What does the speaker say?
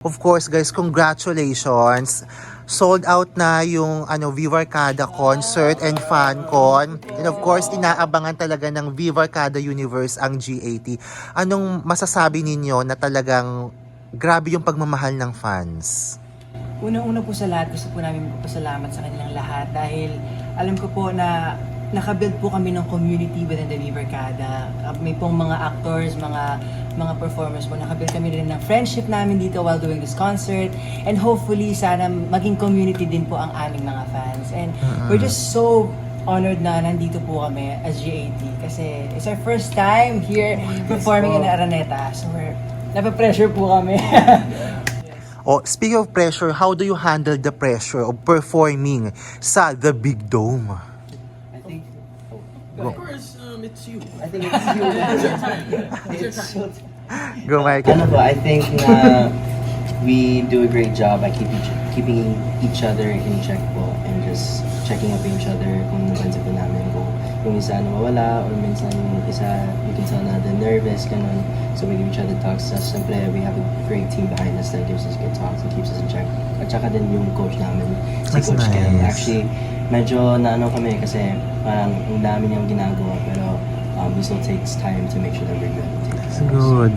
Of course guys, congratulations! Sold out na yung Viva Arcada concert and FanCon. And of course, inaabangan talaga ng Viva Arcada Universe ang G80. Anong masasabi ninyo na talagang grabe yung pagmamahal ng fans? Unang-una po sa lahat, gusto po namin magpasalamat sa kanilang lahat dahil alam ko po na nakabuild po kami ng community within the Viva Arcada. May pong mga actors, mga performers po, nakabuild kami rin ng friendship namin dito while doing this concert. And hopefully, sana maging community din po ang aming mga fans. And we're just so honored na nandito po kami as G80 kasi it's our first time here performing in Araneta. So we're nape-pressure po kami. Oh, speaking of pressure, how do you handle the pressure of performing sa The Big Dome? Of course, it's you. I think it's you. Go, Mike. Ano ba, I think na we do a great job by keeping each other in check po and just checking up each other kung napansin po namin kung yung isa nawawala or minsan yung isa you can tell na they're nervous, ganun. So we give each other talks. So, siyempre, we have a great team behind us that gives us good talks and keeps us in check. At saka din yung coach namin, si That's Coach Ken. nice. Actually, medyo naano kami kasi parang ang dami niyang ginagawa pero it still takes time to make sure that we're good. Good.